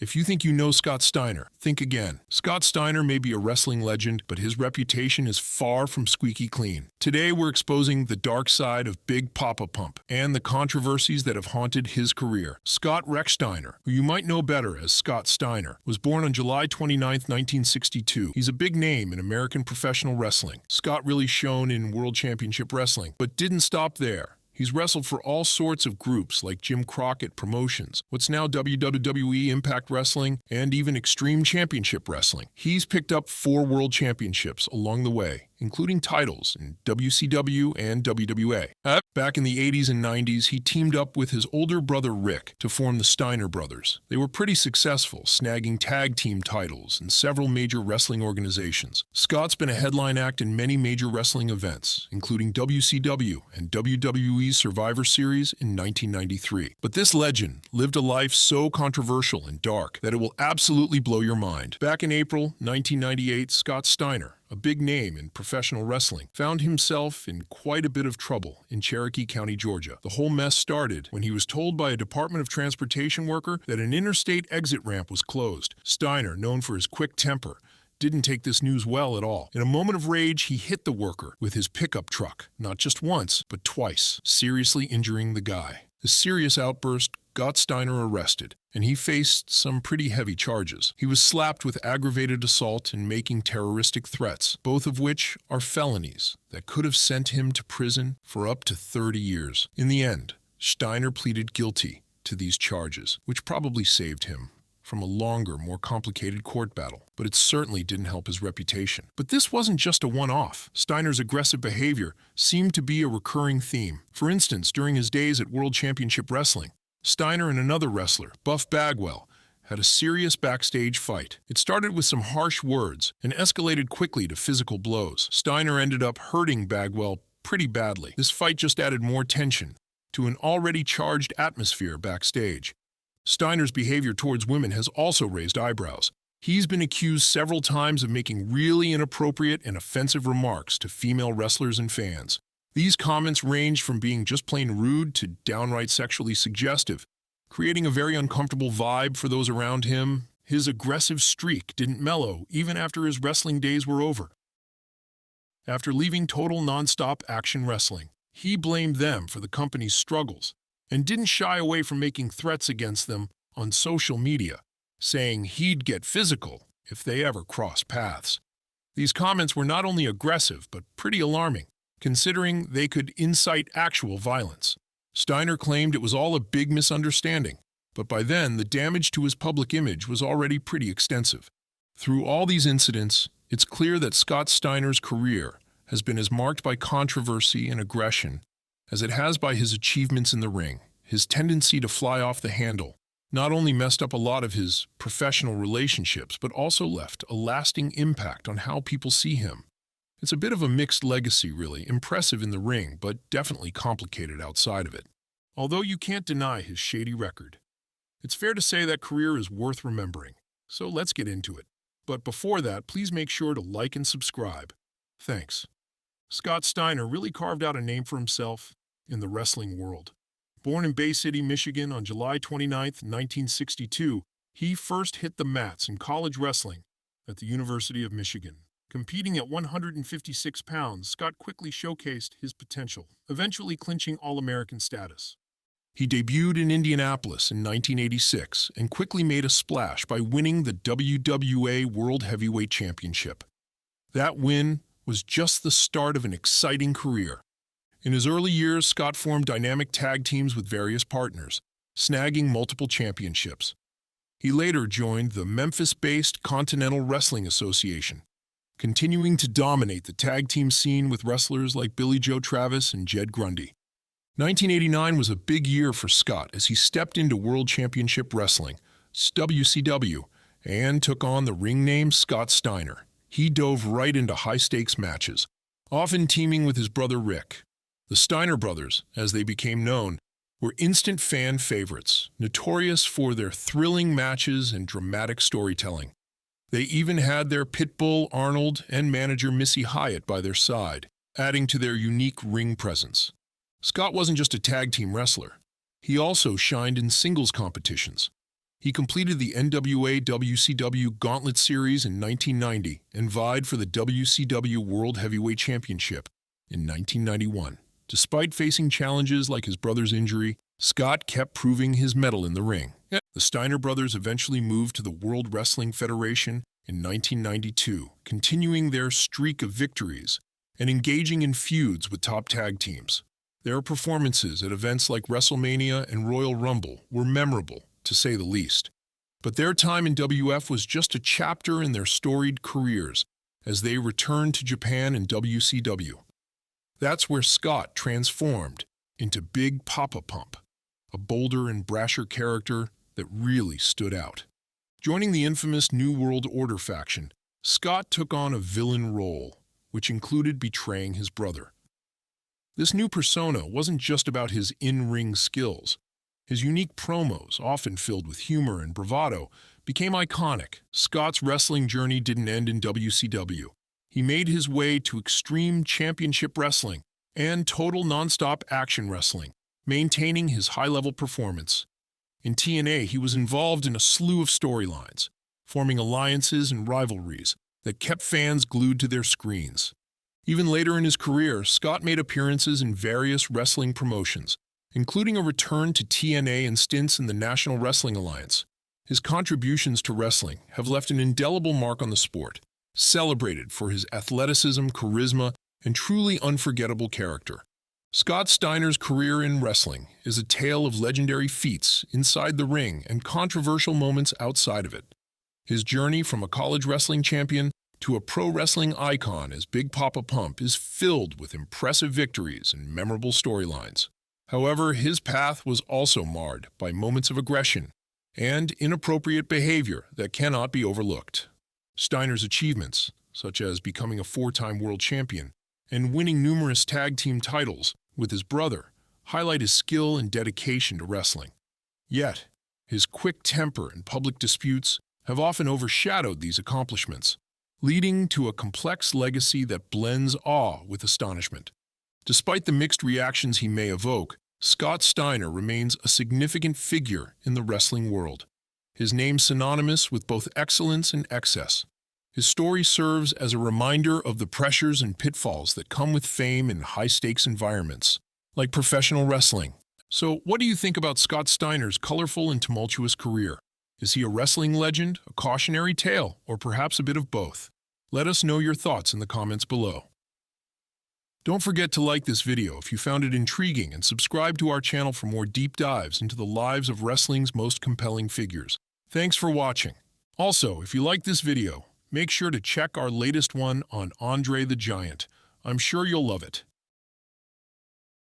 If you think you know Scott Steiner, think again. Scott Steiner may be a wrestling legend, but his reputation is far from squeaky clean. Today we're exposing the dark side of Big Poppa Pump and the controversies that have haunted his career. Scott Rechsteiner, who you might know better as Scott Steiner, was born on July 29, 1962. He's a big name in American professional wrestling. Scott really shone in World Championship Wrestling, but didn't stop there. He's wrestled for all sorts of groups like Jim Crockett Promotions, what's now WWE Impact Wrestling, and even Extreme Championship Wrestling. He's picked up 4 world championships along the way, including titles in WCW and WWA. Back in the 80s and 90s, he teamed up with his older brother Rick to form the Steiner Brothers. They were pretty successful, snagging tag team titles in several major wrestling organizations. Scott's been a headline act in many major wrestling events, including WCW and WWE Survivor Series in 1993. But this legend lived a life so controversial and dark that it will absolutely blow your mind. Back in April 1998, Scott Steiner, a big name in professional wrestling, found himself in quite a bit of trouble in Cherokee County, Georgia. The whole mess started when he was told by a Department of Transportation worker that an interstate exit ramp was closed. Steiner, known for his quick temper, didn't take this news well at all. In a moment of rage, he hit the worker with his pickup truck, not just once, but twice, seriously injuring the guy. The serious outburst got Steiner arrested, and he faced some pretty heavy charges. He was slapped with aggravated assault and making terroristic threats, both of which are felonies that could have sent him to prison for up to 30 years. In the end, Steiner pleaded guilty to these charges, which probably saved him from a longer, more complicated court battle, but it certainly didn't help his reputation. But this wasn't just a one-off. Steiner's aggressive behavior seemed to be a recurring theme. For instance, during his days at World Championship Wrestling, Steiner and another wrestler, Buff Bagwell, had a serious backstage fight. It started with some harsh words and escalated quickly to physical blows. Steiner ended up hurting Bagwell pretty badly. This fight just added more tension to an already charged atmosphere backstage. Steiner's behavior towards women has also raised eyebrows. He's been accused several times of making really inappropriate and offensive remarks to female wrestlers and fans. These comments ranged from being just plain rude to downright sexually suggestive, creating a very uncomfortable vibe for those around him. His aggressive streak didn't mellow even after his wrestling days were over. After leaving Total Nonstop Action Wrestling, he blamed them for the company's struggles and didn't shy away from making threats against them on social media, saying he'd get physical if they ever crossed paths. These comments were not only aggressive, but pretty alarming, considering they could incite actual violence. Steiner claimed it was all a big misunderstanding, but by then the damage to his public image was already pretty extensive. Through all these incidents, it's clear that Scott Steiner's career has been as marked by controversy and aggression as it has by his achievements in the ring. His tendency to fly off the handle not only messed up a lot of his professional relationships, but also left a lasting impact on how people see him. It's a bit of a mixed legacy, really, impressive in the ring, but definitely complicated outside of it. Although you can't deny his shady record, it's fair to say that career is worth remembering. So let's get into it. But before that, please make sure to like and subscribe. Thanks. Scott Steiner really carved out a name for himself in the wrestling world. Born in Bay City, Michigan on July 29, 1962, he first hit the mats in college wrestling at the University of Michigan. Competing at 156 pounds, Scott quickly showcased his potential, eventually clinching All-American status. He debuted in Indianapolis in 1986 and quickly made a splash by winning the WWA World Heavyweight Championship. That win was just the start of an exciting career. In his early years, Scott formed dynamic tag teams with various partners, snagging multiple championships. He later joined the Memphis-based Continental Wrestling Association, continuing to dominate the tag team scene with wrestlers like Billy Joe Travis and Jed Grundy. 1989 was a big year for Scott as he stepped into World Championship Wrestling, WCW, and took on the ring name Scott Steiner. He dove right into high-stakes matches, often teaming with his brother Rick. The Steiner Brothers, as they became known, were instant fan favorites, notorious for their thrilling matches and dramatic storytelling. They even had their pit bull Arnold and manager Missy Hyatt by their side, adding to their unique ring presence. Scott wasn't just a tag team wrestler. He also shined in singles competitions. He completed the NWA WCW Gauntlet Series in 1990 and vied for the WCW World Heavyweight Championship in 1991. Despite facing challenges like his brother's injury, Scott kept proving his mettle in the ring. The Steiner Brothers eventually moved to the World Wrestling Federation in 1992, continuing their streak of victories and engaging in feuds with top tag teams. Their performances at events like WrestleMania and Royal Rumble were memorable, to say the least. But their time in WF was just a chapter in their storied careers as they returned to Japan and WCW. That's where Scott transformed into Big Poppa Pump, a bolder and brasher character that really stood out. Joining the infamous New World Order faction, Scott took on a villain role, which included betraying his brother. This new persona wasn't just about his in-ring skills. His unique promos, often filled with humor and bravado, became iconic. Scott's wrestling journey didn't end in WCW. He made his way to Extreme Championship Wrestling and Total Nonstop Action Wrestling, maintaining his high-level performance. In TNA, he was involved in a slew of storylines, forming alliances and rivalries that kept fans glued to their screens. Even later in his career, Scott made appearances in various wrestling promotions, including a return to TNA and stints in the National Wrestling Alliance. His contributions to wrestling have left an indelible mark on the sport, celebrated for his athleticism, charisma, and truly unforgettable character. Scott Steiner's career in wrestling is a tale of legendary feats inside the ring and controversial moments outside of it. His journey from a college wrestling champion to a pro wrestling icon as Big Poppa Pump is filled with impressive victories and memorable storylines. However, his path was also marred by moments of aggression and inappropriate behavior that cannot be overlooked. Steiner's achievements, such as becoming a four-time world champion and winning numerous tag team titles with his brother, highlight his skill and dedication to wrestling. Yet, his quick temper and public disputes have often overshadowed these accomplishments, leading to a complex legacy that blends awe with astonishment. Despite the mixed reactions he may evoke, Scott Steiner remains a significant figure in the wrestling world. His name synonymous with both excellence and excess. His story serves as a reminder of the pressures and pitfalls that come with fame in high-stakes environments, like professional wrestling. So, what do you think about Scott Steiner's colorful and tumultuous career? Is he a wrestling legend, a cautionary tale, or perhaps a bit of both? Let us know your thoughts in the comments below. Don't forget to like this video if you found it intriguing and subscribe to our channel for more deep dives into the lives of wrestling's most compelling figures. Thanks for watching. Also, if you like this video, make sure to check our latest one on Andre the Giant. I'm sure you'll love it.